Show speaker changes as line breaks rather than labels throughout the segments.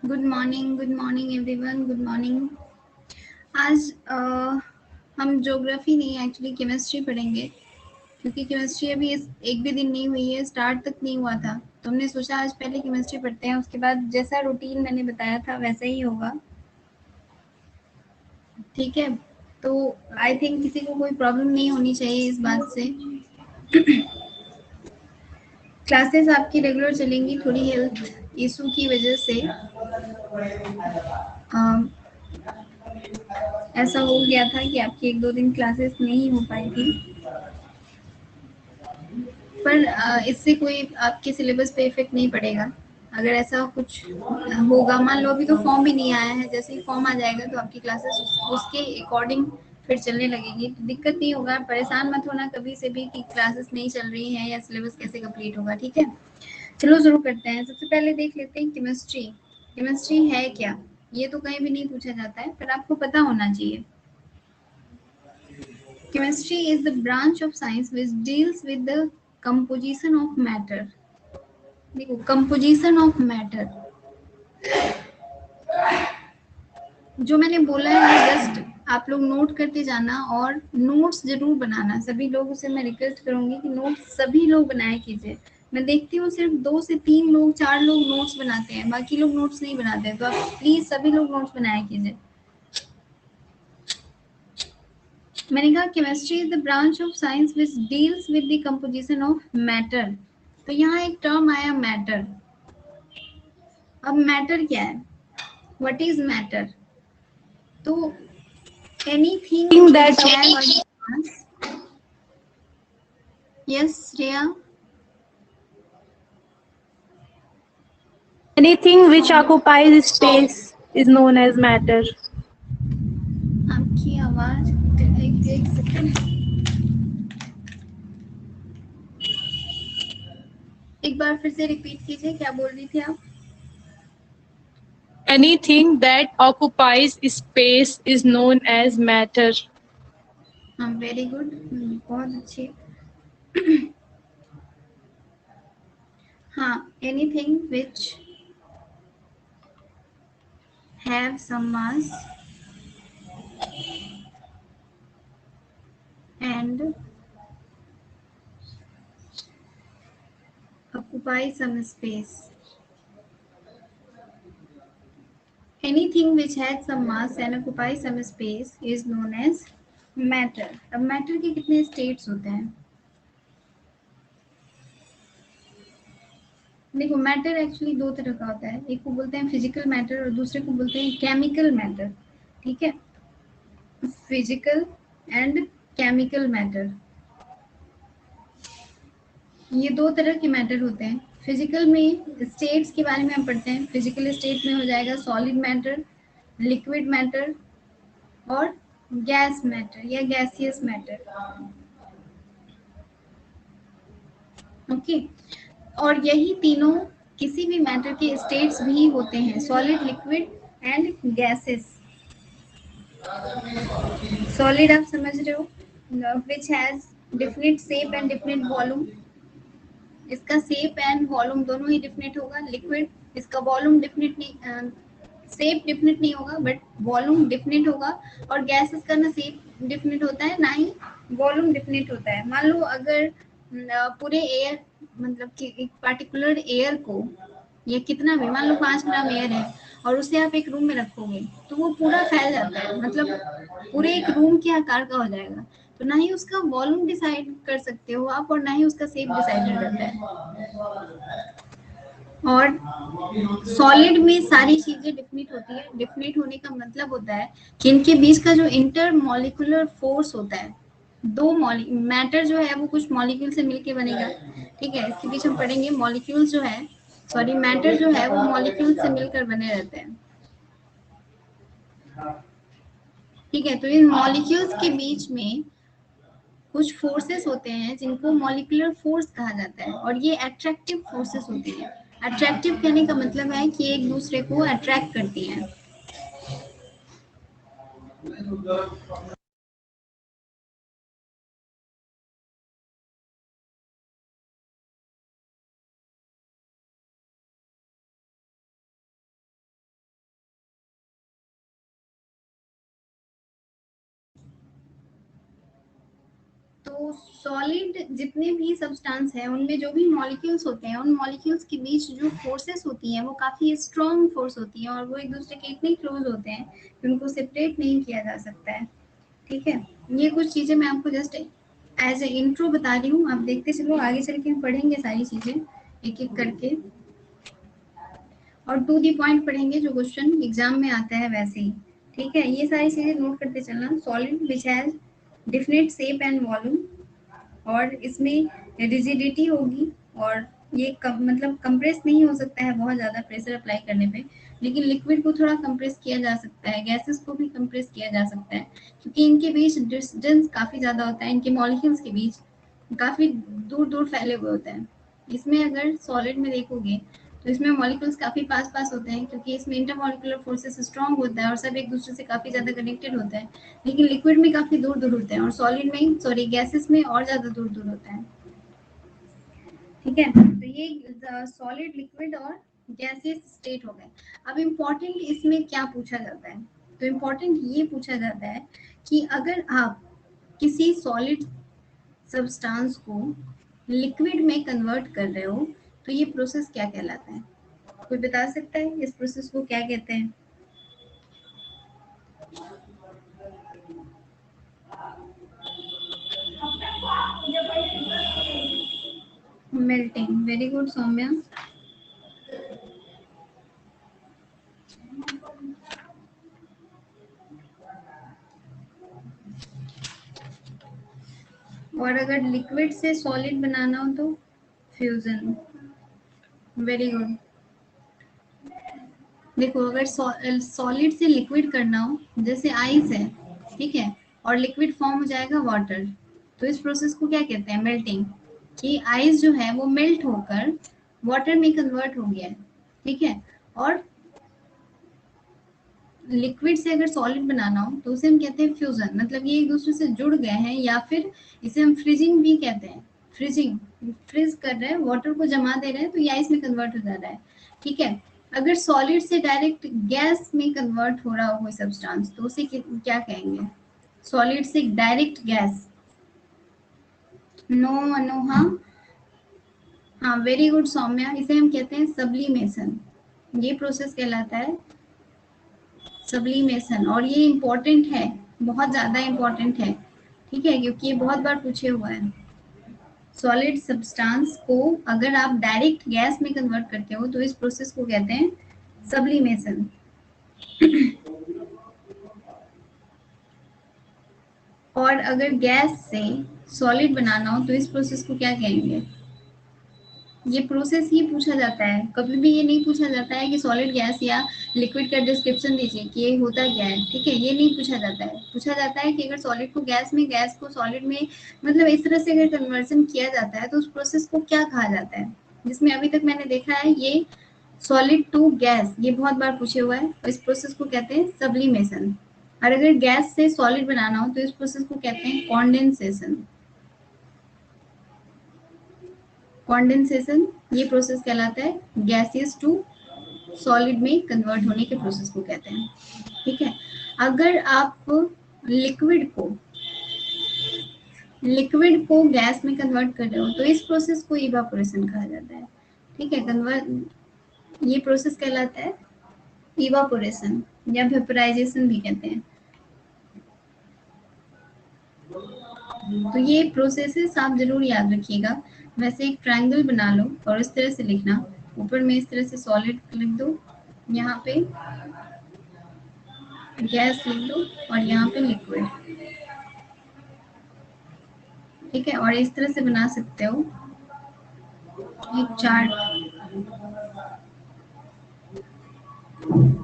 Good morning everyone, good morning. आज हम geography नहीं एक्चुअली केमिस्ट्री पढ़ेंगे, क्योंकि केमिस्ट्री अभी एक भी दिन नहीं हुई है, स्टार्ट तक नहीं हुआ था। तो हमने सोचा आज पहले केमिस्ट्री पढ़ते हैं, उसके बाद जैसा रूटीन मैंने बताया था वैसा ही होगा। ठीक है, तो आई थिंक किसी को कोई प्रॉब्लम नहीं होनी चाहिए इस बात से। क्लासेस आपकी रेगुलर चलेंगी, थोड़ी हेल्थ इशू की वजह से ऐसा हो गया था कि आपकी एक दो दिन क्लासेस नहीं हो पाई थी, पर इससे कोई आपके सिलेबस पे इफेक्ट नहीं पड़ेगा। अगर ऐसा कुछ होगा, मान लो अभी तो फॉर्म भी नहीं आया है, जैसे ही फॉर्म आ जाएगा तो आपकी क्लासेस उसके अकॉर्डिंग फिर चलने लगेगी, तो दिक्कत नहीं होगा। परेशान मत होना कभी से भी कि क्लासेस नहीं चल रही हैं या सिलेबस कैसे कंप्लीट होगा। ठीक है, चलो शुरू करते हैं। सबसे पहले देख लेते हैं केमिस्ट्री। केमिस्ट्री है क्या, ये तो कहीं भी नहीं पूछा जाता है, पर आपको पता होना चाहिए। Chemistry is the branch of science which deals with the composition of matter. देखो, composition of matter जो मैंने बोला है जस्ट आप लोग नोट करते जाना और नोट्स जरूर बनाना। सभी लोगों से मैं रिक्वेस्ट करूंगी कि नोट्स सभी लोग बनाया कीजिए। मैं देखती हूँ सिर्फ 2 से 3 लोग 4 लोग नोट्स बनाते हैं, बाकी लोग नोट्स नहीं बनाते हैं, तो आप प्लीज सभी लोग नोट्स बनाया कीजिए। मैंने कहा chemistry is the branch of science which deals with the composition of matter. तो यहाँ एक टर्म आया मैटर। अब मैटर क्या है, व्हाट इज मैटर? तो anything that yes Shreya,
Anything which occupies space is known as matter.
आपकी आवाज एक सेकंड, एक बार फिर से रिपीट कीजिए, क्या बोल रही थी आप?
Anything that occupies space is known as matter.
हाँ, वेरी गुड, बहुत अच्छी। हाँ, anything which have some mass and occupy some space. Anything which has some mass and occupy some space is known as matter. अब matter के कितने states होते हैं? देखो, मैटर एक्चुअली दो तरह का होता है, एक को बोलते हैं फिजिकल मैटर और दूसरे को बोलते हैं केमिकल मैटर। ठीक है, फिजिकल एंड केमिकल मैटर, ये दो तरह के मैटर होते हैं। फिजिकल में स्टेट्स के बारे में हम पढ़ते हैं। फिजिकल स्टेट में हो जाएगा सॉलिड मैटर, लिक्विड मैटर और गैस मैटर या गैसियस मैटर। ओके, और यही तीनों किसी भी मैटर के स्टेट्स भी होते हैं, solid, liquid and gases. Solid आप समझ रहे हो, which has definite shape and definite volume. इसका शेप एंड वॉल्यूम दोनों ही डिफिनिट होगा। लिक्विड, इसका वॉल्यूम डिफिनिट नहीं, शेप डिफिनिट नहीं होगा बट वॉल्यूम डिफिनिट होगा। और गैसेस का ना शेप डिफिनिट होता है ना ही वॉल्यूम डिफिनिट होता है। मान लो अगर पूरे एयर, मतलब कि एक पर्टिकुलर एयर को, ये कितना भी, मान लो 5 ग्राम एयर है और उसे आप एक रूम में रखोगे तो वो पूरा फैल जाता है, मतलब पूरे एक रूम के आकार का हो जाएगा। तो ना ही उसका वॉल्यूम डिसाइड कर सकते हो आप और ना ही उसका शेप डिसाइड करता है। और सॉलिड में सारी चीजें डिफिनिट होती है। डिफिनिट होने का मतलब होता है कि इनके बीच का जो इंटर मॉलिक्यूलर फोर्स होता है, दो मैटर जो है वो कुछ मॉलिक्यूल से मिलके बनेगा। ठीक है, इसके बीच हम पढ़ेंगे मॉलिक्यूल जो है, सॉरी मैटर जो है वो मॉलिक्यूल से मिलकर बने रहते हैं। ठीक है, तो इन मॉलिक्यूल्स के बीच में कुछ फोर्सेस होते हैं जिनको मॉलिक्यूलर फोर्स कहा जाता है, और ये अट्रैक्टिव फोर्सेस होती है। अट्रैक्टिव कहने का मतलब है कि एक दूसरे को अट्रैक्ट करती हैं। तो सॉलिड जितने भी सब्सटेंस हैं उनमें जो भी मॉलिक्यूल्स होते हैं उन मॉलिक्यूल्स के बीच जो फोर्सेस होती हैं वो काफ़ी स्ट्रॉन्ग फोर्स होती हैं और वो एक दूसरे के इतने क्लोज होते हैं कि उनको सेपरेट नहीं किया जा सकता है। ठीक है, ये कुछ चीज़ें मैं आपको जस्ट एज ए इंट्रो बता रही हूँ, आप देखते चलो, आगे चल के हम पढ़ेंगे सारी चीज़ें एक एक करके और टू दी पॉइंट पढ़ेंगे जो क्वेश्चन एग्जाम में आता है वैसे ही। ठीक है, ये सारी चीज़ें नोट करते चलना। Solid which has definite shape and volume, और इसमें रिजिडिटी होगी और ये मतलब कंप्रेस नहीं हो सकता है बहुत ज़्यादा प्रेशर अप्लाई करने पे, लेकिन लिक्विड को थोड़ा कंप्रेस किया जा सकता है, गैसेस को भी कंप्रेस किया जा सकता है क्योंकि इनके बीच डिस्टेंस काफ़ी ज़्यादा होता है, इनके मॉलिक्यूल्स के बीच काफ़ी दूर दूर फैले हुए होते हैं। इसमें अगर सॉलिड में देखोगे तो इसमें मॉलिक्यूल्स काफ़ी पास पास होते हैं क्योंकि इसमें इंटरमॉलिक्यूलर फोर्सेस स्ट्रॉन्ग होता है और सब एक दूसरे से काफ़ी ज़्यादा कनेक्टेड होता है, लेकिन लिक्विड में काफ़ी दूर दूर होते हैं और सॉलिड में सॉरी गैसेस में और ज़्यादा दूर दूर होता है। ठीक है, तो ये सॉलिड लिक्विड और गैसियस स्टेट हो गए। अब इम्पोर्टेंट इसमें क्या पूछा जाता है, तो इम्पोर्टेंट ये पूछा जाता है कि अगर आप किसी सॉलिड सब्सटेंस को लिक्विड में कन्वर्ट कर रहे हो तो ये प्रोसेस क्या कहलाता है? कोई बता सकता है इस प्रोसेस को क्या कहते हैं? Melting, very good Saumya. और अगर लिक्विड से सॉलिड बनाना हो तो फ्यूजन, वेरी गुड। देखो अगर सॉलिड से लिक्विड करना हो, जैसे आइस है, ठीक है, और लिक्विड फॉर्म हो जाएगा वाटर, तो इस प्रोसेस को क्या कहते हैं? मेल्टिंग। कि आइस जो है वो मेल्ट होकर वाटर में कन्वर्ट हो गया है, ठीक है, और लिक्विड से अगर सॉलिड बनाना हो तो उसे हम कहते हैं फ्यूजन, मतलब ये एक दूसरे से जुड़ गए हैं, या फिर इसे हम फ्रीजिंग भी कहते हैं। फ्रीजिंग, फ्रीज कर रहे हैं, वाटर को जमा दे रहे हैं तो ये आइस में कन्वर्ट हो जा रहा है। ठीक है, अगर सॉलिड से डायरेक्ट गैस में कन्वर्ट हो रहा हो कोई सब्सटेंस तो उसे क्या कहेंगे? सॉलिड से डायरेक्ट गैस, नो अनोहा, हाँ वेरी गुड सौम्या, इसे हम कहते हैं सब्लिमेशन। ये प्रोसेस कहलाता है सब्लिमेशन, और ये इम्पोर्टेंट है, बहुत ज़्यादा इम्पोर्टेंट है। ठीक है, क्योंकि ये बहुत बार पूछे हुआ है। सॉलिड सब्सटेंस को अगर आप डायरेक्ट गैस में कन्वर्ट करते हो तो इस प्रोसेस को कहते हैं सब्लिमेशन। और अगर गैस से सॉलिड बनाना हो तो इस प्रोसेस को क्या कहेंगे? ये प्रोसेस ही पूछा जाता है, कभी भी ये नहीं पूछा जाता है कि सॉलिड गैस या लिक्विड का डिस्क्रिप्शन दीजिए कि ये होता क्या है। ठीक है, ये नहीं पूछा जाता है, पूछा जाता है कि अगर सॉलिड को गैस में, गैस को सॉलिड में, मतलब इस तरह से अगर कन्वर्जन किया जाता है तो उस प्रोसेस को क्या कहा जाता है, जिसमें अभी तक मैंने देखा है ये सॉलिड टू गैस, ये बहुत बार पूछे हुआ है, तो इस प्रोसेस को कहते हैं सब्लिमेशन। और अगर गैस से सॉलिड बनाना हो तो इस प्रोसेस को कहते हैं कॉन्डेंसेशन। कॉन्डेंसेशन ये प्रोसेस कहलाता है गैसियस टू सॉलिड में कन्वर्ट होने के प्रोसेस को कहते हैं। ठीक है, अगर आप लिक्विड को गैस में कन्वर्ट कर रहे हो तो इस प्रोसेस को इवापोरेशन कहा जाता है। ठीक है, कन्वर्ट, ये प्रोसेस कहलाता है इवापोरेशन या वेपराइजेशन भी कहते हैं। तो ये प्रोसेसेस आप जरूर याद रखिएगा। वैसे एक ट्रायंगल बना लो और इस तरह से लिखना, ऊपर में इस तरह से सॉलिड लिख दो, यहाँ पे गैस लिख दो और यहाँ पे लिक्विड। ठीक है, और इस तरह से बना सकते हो एक चार्ट,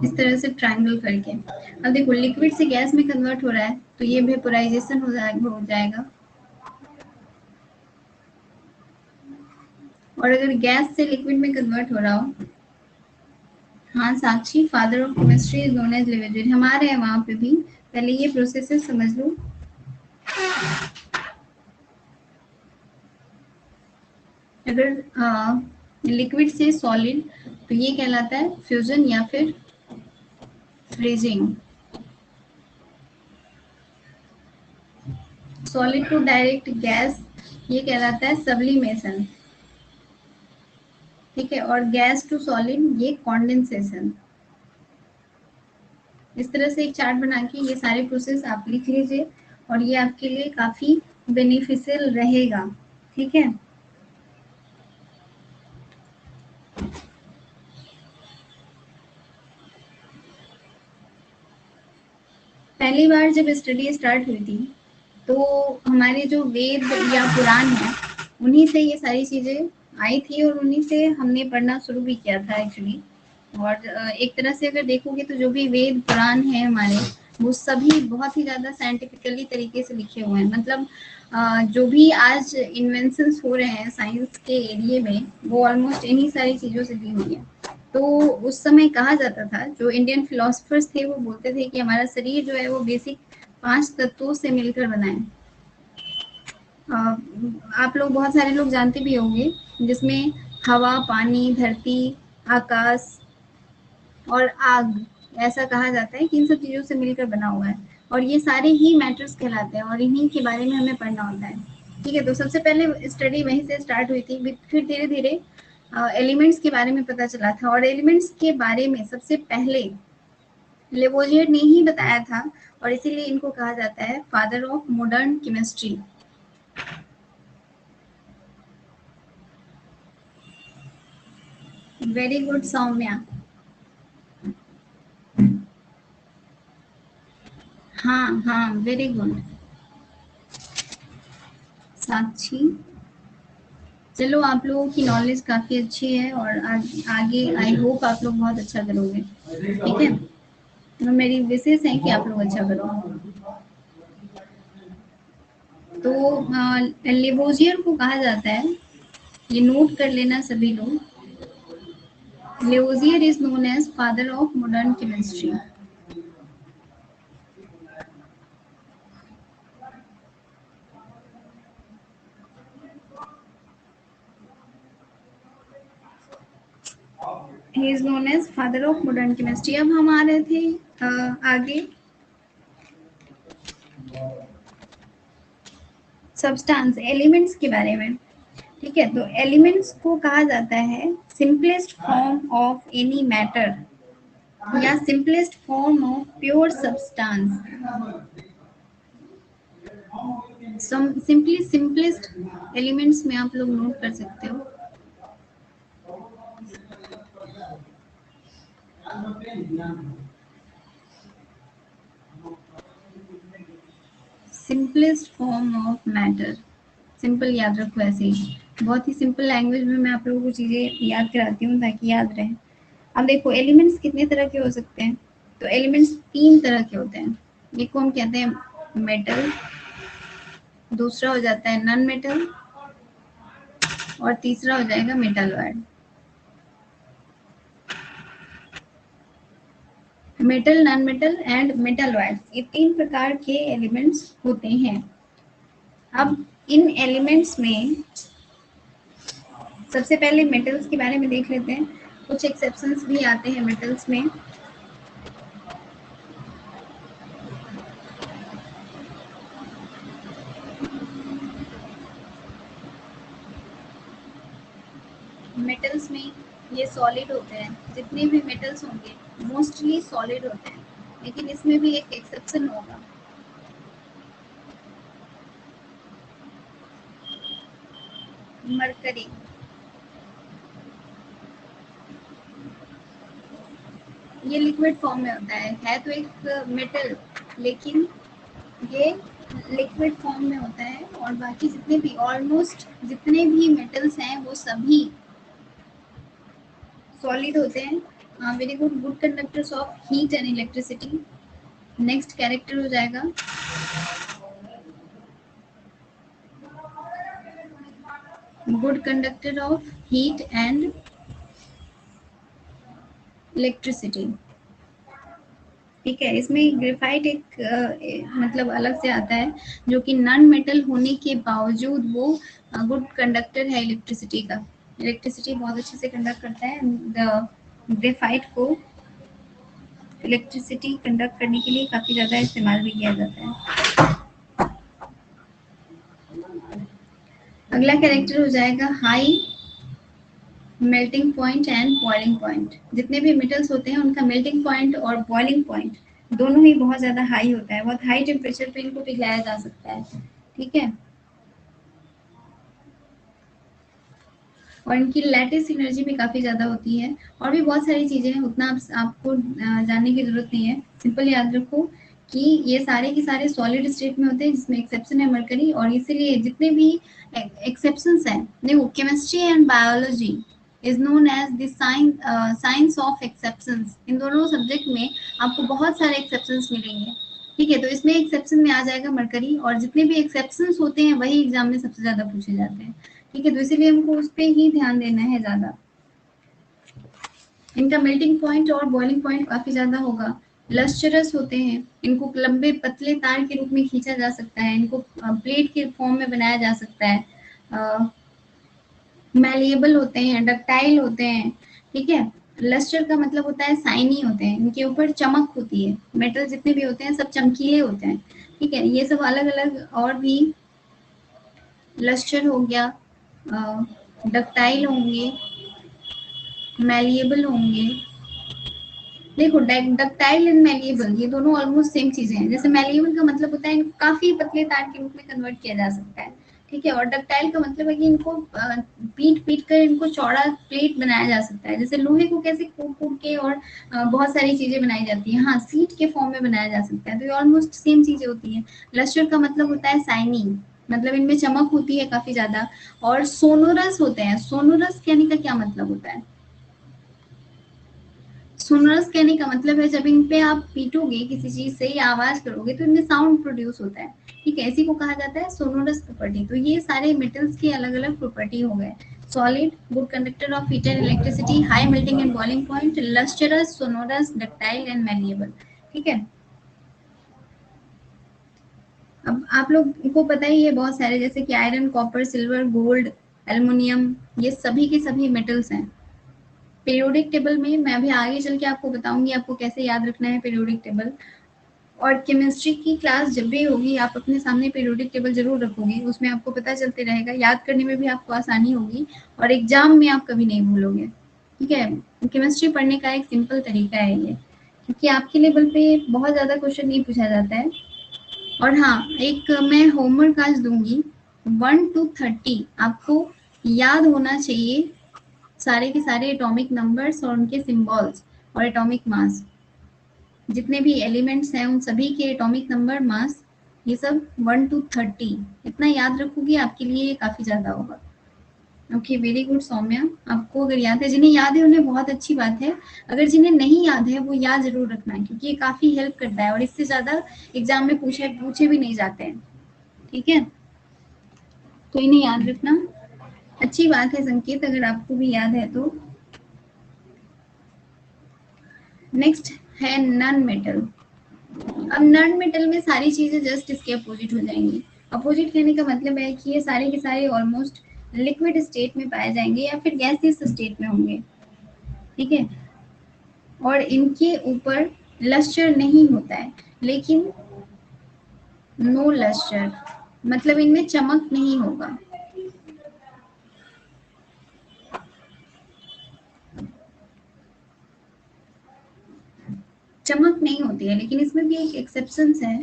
इस तरह से ट्रायंगल करके। अब देखो लिक्विड से गैस में कन्वर्ट हो रहा है तो ये वेपोराइजेशन हो जाएगा। और अगर गैस से लिक्विड में कन्वर्ट हो रहा हो, हाँ Sakshi, father of chemistry is known as लिविड, हमारे हैं वहां पे भी। पहले ये प्रोसेसेस समझ लो। अगर लिक्विड से सॉलिड तो ये कहलाता है फ्यूजन या फिर freezing. Solid to direct gas ये कहलाता है सब्लिमेशन, ठीक है, और गैस टू सॉलिड ये कॉन्डेंसेशन। इस तरह से एक चार्ट बना के ये सारे प्रोसेस आप लिख लीजिए और ये आपके लिए काफी बेनिफिशियल रहेगा, ठीक है। पहली बार जब स्टडी स्टार्ट हुई थी तो हमारे जो वेद या पुराण है उन्हीं से ये सारी चीजें आई थी और उन्हीं से हमने पढ़ना शुरू भी किया था एक्चुअली। और एक तरह से अगर देखोगे तो जो भी वेद पुराण है हमारे वो सभी बहुत ही ज़्यादा साइंटिफिकली तरीके से लिखे हुए हैं। मतलब जो भी आज इन्वेंशंस हो रहे हैं साइंस के एरिए में वो ऑलमोस्ट इन्हीं सारी चीज़ों से दी हुई है। तो उस समय कहा जाता था, जो इंडियन फिलोसफर्स थे वो बोलते थे कि हमारा शरीर जो है वो बेसिक 5 तत्वों से मिलकर बना है। आप लोग बहुत सारे लोग जानते भी होंगे, जिसमें हवा, पानी, धरती, आकाश और आग, ऐसा कहा जाता है कि इन सब चीज़ों से मिलकर बना हुआ है और ये सारे ही मैटर्स कहलाते हैं और इन्हीं के बारे में हमें पढ़ना होता है, ठीक है। तो सबसे पहले स्टडी वहीं से स्टार्ट हुई थी, फिर धीरे धीरे एलिमेंट्स के बारे में पता चला था और एलिमेंट्स के बारे में सबसे पहले लेवोजियर ने ही बताया था और इसीलिए इनको कहा जाता है father of modern chemistry. Very good Saumya. हाँ हाँ, वेरी गुड साक्षी। चलो, आप लोगों की नॉलेज काफ़ी अच्छी है और आगे आई होप आप लोग बहुत अच्छा करोगे, ठीक है। तो मेरी विशेष है कि आप लोग अच्छा करो। तो लेवोजियर को कहा जाता है, ये नोट कर लेना सभी लोग, Lavoisier is known as father of modern chemistry. He is known as father of modern chemistry. अब हम आ रहे थे आगे सब्सटेंस, एलिमेंट्स के बारे में, ठीक है। तो एलिमेंट्स को कहा जाता है simplest form of any matter या simplest form of pure substance. Simply simplest elements में आप लोग नोट कर सकते हो। Simplest form of matter, simple याद रखो ऐसे ही, बहुत ही सिंपल लैंग्वेज में मैं आप लोगों को चीज़ें याद कराती हूँ ताकि याद रहे। अब देखो एलिमेंट्स कितने तरह के हो सकते हैं, तो एलिमेंट्स 3 तरह के होते हैं। एक को हम कहते हैं मेटल, दूसरा हो जाता है नॉन मेटल और तीसरा हो जाएगा metalloid. Metal, non metal and metalloid, ये 3 प्रकार के एलिमेंट्स होते हैं। अब इन एलिमेंट्स में सबसे पहले मेटल्स के बारे में देख लेते हैं। कुछ एक्सेप्शंस भी आते हैं मेटल्स में। मेटल्स में ये सॉलिड होते हैं, जितने भी मेटल्स होंगे मोस्टली सॉलिड होते हैं, लेकिन इसमें भी एक एक्सेप्शन होगा। मरकरी, ये लिक्विड फॉर्म में होता है तो एक मेटल, लेकिन ये लिक्विड फॉर्म में होता है और बाकी जितने भी ऑलमोस्ट जितने भी मेटल्स हैं वो सभी सॉलिड होते हैं। Very good, good conductors of heat and electricity. Next character हो जाएगा good conductor of heat and electricity, ठीक है। इसमें ग्रेफाइट एक मतलब अलग से आता है, जो कि नॉन मेटल होने के बावजूद वो गुड कंडक्टर है इलेक्ट्रिसिटी का। इलेक्ट्रिसिटी बहुत अच्छे से कंडक्ट करता है। ग्रेफाइट को इलेक्ट्रिसिटी कंडक्ट करने के लिए काफ़ी ज़्यादा इस्तेमाल भी किया जाता है। अगला कैरेक्टर हो जाएगा high melting point and boiling point. जितने भी मेटल्स होते हैं उनका मेल्टिंग पॉइंट और बॉइलिंग पॉइंट दोनों ही बहुत ज्यादा हाई होता है, बहुत हाई टेम्परेचर पे इनको पिघलाया जा सकता है, ठीक है। और इनकी लैटिस एनर्जी भी काफी ज्यादा होती है। और भी बहुत सारी चीजें हैं, उतना आपको जानने की जरूरत नहीं है। सिंपल याद रखो कि ये सारे के सारे सॉलिड स्टेट में होते हैं, जिसमें एक्सेप्शन है मरकरी। और इसीलिए जितने भी एक्सेप्शंस हैं, देखो chemistry and biology is known as the science of exceptions. इन दोनों सब्जेक्ट में आपको बहुत सारे एक्सेप्शंस मिलेंगे, ठीक है। तो इसमें एक्सेप्शन में आ जाएगा मरकरी, और जितने भी एक्सेप्शंस होते हैं वही एग्जाम में सबसे ज्यादा पूछे जाते हैं, ठीक है। तो इसीलिए हमको उस पर ही ध्यान देना है ज्यादा। इनका मेल्टिंग पॉइंट और बॉइलिंग पॉइंट काफी ज्यादा होगा। लस्चरस होते हैं, इनको लंबे पतले तार के रूप में खींचा जा सकता है, इनको प्लेट के फॉर्म में बनाया जा सकता है। मैलिएबल होते हैं, डक्टाइल होते हैं, ठीक है। लस्टर का मतलब होता है साइनी होते हैं, इनके ऊपर चमक होती है। मेटल जितने भी होते हैं सब चमकीले होते हैं, ठीक है। ये सब अलग अलग और भी लस्टर हो गया, डक्टाइल होंगे, मैलिएबल होंगे। देखो डक्टाइल एंड मैलिएबल ये दोनों ऑलमोस्ट सेम चीजें हैं। जैसे मैलिएबल का मतलब होता है इनको काफी पतले तार के रूप में कन्वर्ट किया जा सकता है, ठीक है। और डक्टाइल का मतलब है कि इनको पीट पीट कर इनको चौड़ा प्लेट बनाया जा सकता है। जैसे लोहे को कैसे कूट कूट के और बहुत सारी चीजें बनाई जाती है, हाँ सीट के फॉर्म में बनाया जा सकता है। तो ये ऑलमोस्ट सेम चीजें होती है। लस्टर का मतलब होता है शाइनिंग, मतलब इनमें चमक होती है काफी ज्यादा। और सोनोरस होते हैं। सोनोरस कहने का क्या मतलब होता है? सोनरस कहने का मतलब है जब इन पे आप पीटोगे किसी चीज से या आवाज करोगे तो इनमें साउंड प्रोड्यूस होता है, ठीक है। इसी को कहा जाता है सोनोरस प्रॉपर्टी। तो ये सारे मेटल्स की अलग अलग प्रॉपर्टी हो गए। Solid, good conductor of heat and electricity, high melting and boiling point, lustrous, sonorous, ductile and malleable, ठीक है। अब आप लोग को पता ही है बहुत सारे, जैसे कि iron, copper, silver, gold, aluminium, ये सभी के सभी मेटल्स हैं। पीरियोडिक टेबल में मैं अभी आगे चल के आपको बताऊंगी आपको कैसे याद रखना है पीरियोडिक टेबल। और केमिस्ट्री की क्लास जब भी होगी आप अपने सामने पीरियोडिक टेबल जरूर रखोगे, उसमें आपको पता चलते रहेगा, याद करने में भी आपको आसानी होगी और एग्जाम में आप कभी नहीं भूलोगे, ठीक है। केमिस्ट्री पढ़ने का एक सिंपल तरीका है ये, क्योंकि आपके लेवल पे बहुत ज्यादा क्वेश्चन नहीं पूछा जाता है। और हाँ, एक मैं होमवर्क आज दूंगी, 1 to 30 आपको याद होना चाहिए सारे के सारे एटॉमिक नंबर्स और उनके सिंबल्स और एटॉमिक मास। जितने भी एलिमेंट्स हैं उन सभी के एटॉमिक नंबर, मास, ये सब 1 to 30 इतना याद रखोगे आपके लिए ये काफी ज्यादा होगा। Okay, very good Saumya. आपको अगर याद है, जिन्हें याद है उन्हें बहुत अच्छी बात है। अगर जिन्हें नहीं याद है वो याद जरूर रखना है, क्योंकि ये काफी हेल्प करता है और इससे ज्यादा एग्जाम में पूछे भी नहीं जाते हैं, ठीक है। तो इन्हें याद रखना अच्छी बात है संकेत, अगर आपको भी याद है तो। नेक्स्ट है नॉन मेटल। अब नॉन मेटल में सारी चीजें जस्ट इसके अपोजिट हो जाएंगी। अपोजिट कहने का मतलब है कि ये सारे के सारे ऑलमोस्ट लिक्विड स्टेट में पाए जाएंगे या फिर गैसियस स्टेट में होंगे, ठीक है। और इनके ऊपर लस्टर नहीं होता है, लेकिन नो लस्टर मतलब इनमें चमक नहीं होगा। चमक नहीं होती है, लेकिन इसमें भी एक एक्सेप्शंस है,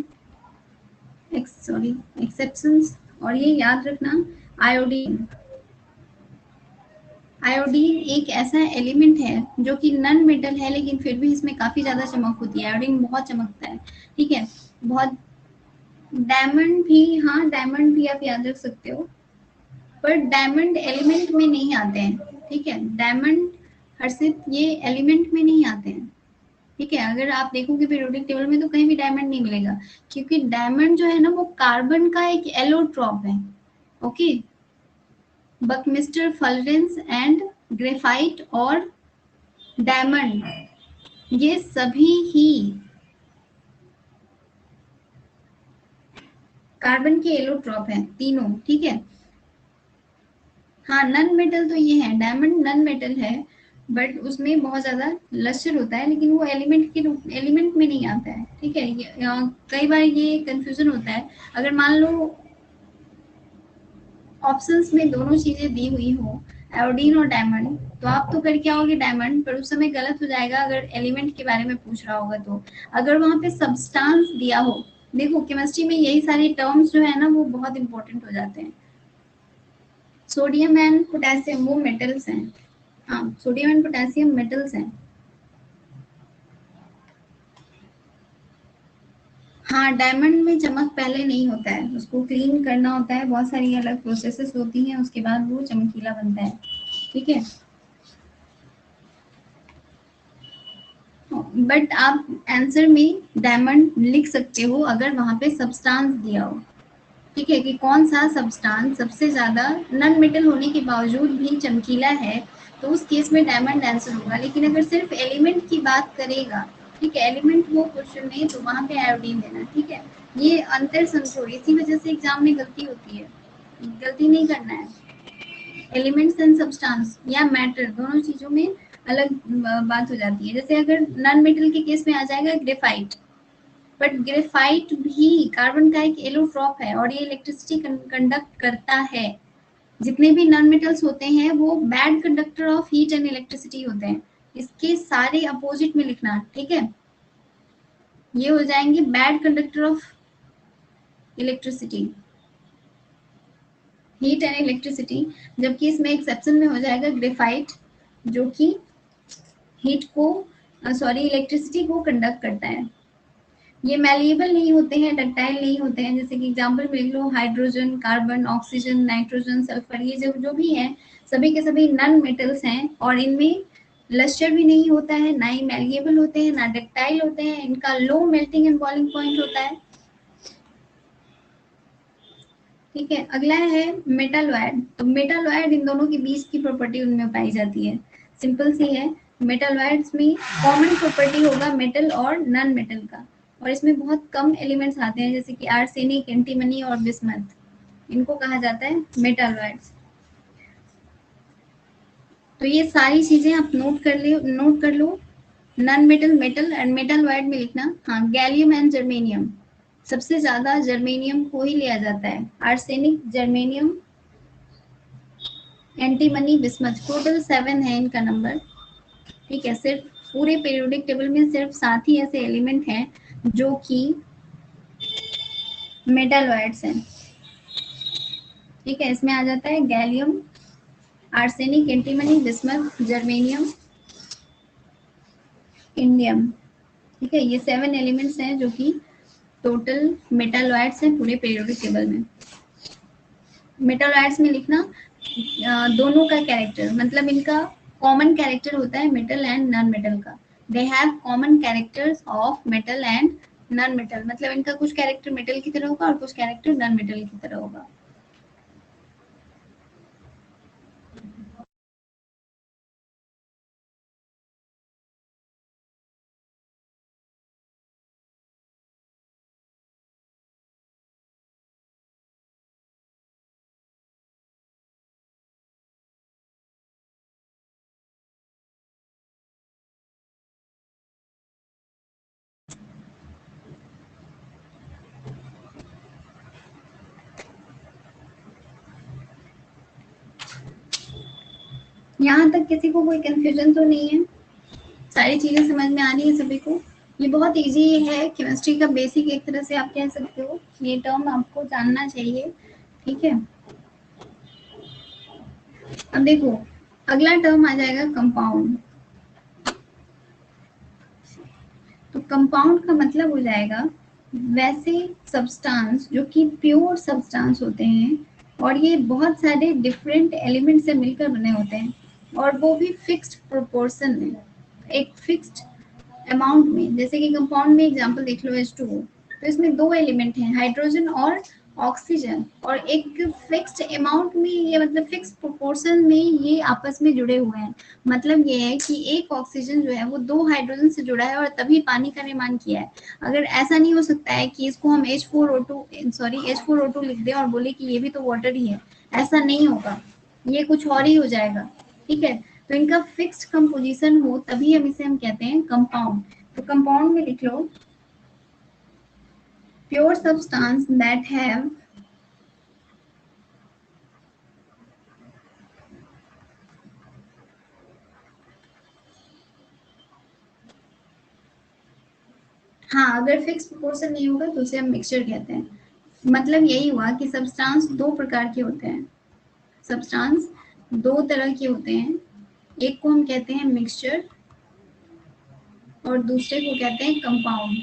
एक्सेप्शंस। और ये याद रखना, आयोडीन। आयोडीन एक ऐसा एलिमेंट है जो कि नॉन मेटल है, लेकिन फिर भी इसमें काफी ज्यादा चमक होती है। आयोडीन बहुत चमकता है, ठीक है, बहुत। डायमंड भी, हाँ डायमंड भी आप याद रख सकते हो, पर डायमंड एलिमेंट में नहीं आते हैं, ठीक है। डायमंड, हर्षित, ये एलिमेंट में नहीं आते हैं, ठीक है। अगर आप देखोगे पीरियोडिक टेबल में तो कहीं भी डायमंड नहीं मिलेगा, क्योंकि डायमंड जो है ना वो कार्बन का एक एलोट्रॉप है, ओके। बकमिस्टर फलरेंस एंड ग्रेफाइट और डायमंड ये सभी ही कार्बन के एलोट्रॉप हैं तीनों, ठीक है। हाँ, नन मेटल तो ये है, डायमंड नन मेटल है, बट उसमें बहुत ज्यादा लस्टर होता है, लेकिन वो एलिमेंट के रूप एलिमेंट में नहीं आता है, ठीक है। कई बार ये कंफ्यूजन होता है। अगर मान लो ऑप्शंस में दोनों चीजें दी हुई हो, आयोडीन और डायमंड, तो आप तो करके आओगे डायमंड, पर उस समय गलत हो जाएगा अगर एलिमेंट के बारे में पूछ रहा होगा तो। अगर वहां पे सब्सटेंस दिया हो, देखो केमिस्ट्री में यही सारे टर्म्स जो है ना वो बहुत इंपॉर्टेंट हो जाते हैं। सोडियम एंड पोटेशियम वो मेटल्स हैं, हाँ सोडियम एंड पोटेशियम मेटल्स हैं। हाँ डायमंड में चमक पहले नहीं होता है, उसको क्लीन करना होता है, बहुत सारी अलग प्रोसेसेस होती हैं, उसके बाद वो चमकीला बनता है। ठीक है, बट आप आंसर में डायमंड लिख सकते हो अगर वहां पे सब्सटेंस दिया हो। ठीक है, कि कौन सा सब्सटेंस सबसे ज्यादा नन मेटल होने के बावजूद भी चमकीला है, तो उस केस में डायमंड आंसर होगा। लेकिन अगर सिर्फ एलिमेंट की बात करेगा, ठीक है, एलिमेंट वो क्वेश्चन में, तो वहां पे आयोडीन देना। ठीक है, ये अंतर समझो, इसी वजह से एग्जाम में गलती होती है, गलती नहीं करना है। एलिमेंट्स एंड सब्सटेंस या मैटर दोनों चीजों में अलग बात हो जाती है। जैसे अगर नॉन मेटल के केस में आ जाएगा ग्रेफाइट, बट ग्रेफाइट भी कार्बन का एक एलोट्रॉप है और ये इलेक्ट्रिसिटी कंडक्ट करता है। जितने भी नॉन मेटल्स होते हैं वो bad conductor of heat and electricity होते हैं। इसके सारे अपोजिट में लिखना, ठीक है, ये हो जाएंगे bad conductor of electricity, heat and electricity. जबकि इसमें एक्सेप्शन में हो जाएगा ग्रेफाइट, जो कि हीट को सॉरी इलेक्ट्रिसिटी को कंडक्ट करता है। ये मैलिएबल नहीं होते हैं, डक्टाइल नहीं होते हैं। जैसे कि एग्जांपल में लिख लो hydrogen, carbon, oxygen, nitrogen, sulphur, ये जो जो भी है सभी के सभी नॉन मेटल्स हैं और इनमें लस्टर भी नहीं होता है, ना ही मैलिएबल होते हैं, ना डक्टाइल होते हैं। इनका low melting and boiling point होता है। ठीक है, अगला है मेटालॉयड। तो मेटालॉयड इन दोनों के बीच की प्रॉपर्टी उनमें पाई जाती है, सिंपल सी है। मेटालॉयड्स में कॉमन प्रॉपर्टी होगा मेटल और नॉन मेटल का, और इसमें बहुत कम एलिमेंट्स आते हैं, जैसे कि आर्सेनिक, एंटीमनी और बिस्मथ, इनको कहा जाता है मेटालॉयड्स। तो ये सारी चीजें आप नोट कर लो। नॉन मेटल, मेटल एंड मेटालॉयड में लिखना। हाँ, गैलियम एंड जर्मेनियम, सबसे ज्यादा जर्मेनियम को ही लिया जाता है। Arsenic, germanium, antimony, bismuth, total 7 है इनका नंबर। ठीक है, सिर्फ पूरे पीरियोडिक टेबल में सिर्फ 7 ही ऐसे एलिमेंट हैं जो कि मेटालॉयड्स हैं। ठीक है, इसमें आ जाता है gallium, arsenic, antimony, bismuth, germanium, indium. ठीक है, ये 7 एलिमेंट्स हैं जो कि टोटल मेटालॉयड्स हैं पूरे पीरियोडिक टेबल में। मेटालॉयड्स में लिखना दोनों का कैरेक्टर, मतलब इनका कॉमन कैरेक्टर होता है मेटल एंड नॉन मेटल का। They have common characters of metal and non metal, मतलब इनका कुछ कैरेक्टर मेटल की तरह होगा और कुछ कैरेक्टर नॉन मेटल की तरह होगा। यहाँ तक किसी को कोई कंफ्यूजन तो नहीं है? सारी चीजें समझ में आ रही है सभी को? ये बहुत इजी है, केमिस्ट्री का बेसिक एक तरह से आप कह सकते हो, ये टर्म आपको जानना चाहिए। ठीक है, अब देखो अगला टर्म आ जाएगा कंपाउंड। तो कंपाउंड का मतलब हो जाएगा वैसे सब्सटेंस जो कि प्योर सब्सटेंस होते हैं और ये बहुत सारे डिफरेंट एलिमेंट से मिलकर बने होते हैं, और वो भी फिक्स्ड प्रोपोर्शन में, एक फिक्स्ड अमाउंट में। जैसे कि कंपाउंड में एग्जांपल देख लो H2O, तो इसमें 2 एलिमेंट हैं, हाइड्रोजन और ऑक्सीजन, और एक फिक्स्ड अमाउंट में, ये मतलब फिक्स्ड प्रोपोर्शन में ये आपस में जुड़े हुए हैं। मतलब ये है कि एक ऑक्सीजन जो है वो 2 हाइड्रोजन से जुड़ा है और तभी पानी का निर्माण किया है। अगर ऐसा नहीं हो सकता है कि इसको हम H4O2 लिख दें और बोले कि ये भी तो वाटर ही है, ऐसा नहीं होगा, ये कुछ और ही हो जाएगा। ठीक है, तो इनका फिक्स्ड कंपोजिशन हो तभी हम कहते हैं कंपाउंड। तो कंपाउंड में लिख लो प्योर सब्सटेंस दैट हैव हाँ, अगर फिक्स प्रोपोर्शन नहीं होगा तो उसे हम मिक्सचर कहते हैं। मतलब यही हुआ कि सब्सटेंस दो प्रकार के होते हैं, सब्सटेंस दो तरह के होते हैं, एक को हम कहते हैं मिक्सचर और दूसरे को कहते हैं कंपाउंड।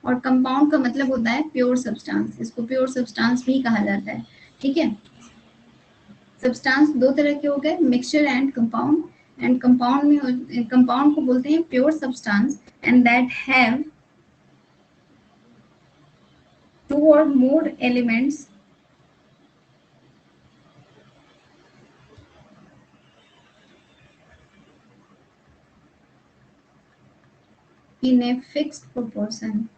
और कंपाउंड का मतलब होता है प्योर सब्सटेंस, इसको प्योर सब्सटेंस भी कहा जाता है। ठीक है, सब्सटेंस दो तरह के हो गए, mixture and compound. And compound में कंपाउंड को बोलते हैं pure substance and that have two or more elements in a fixed proportion.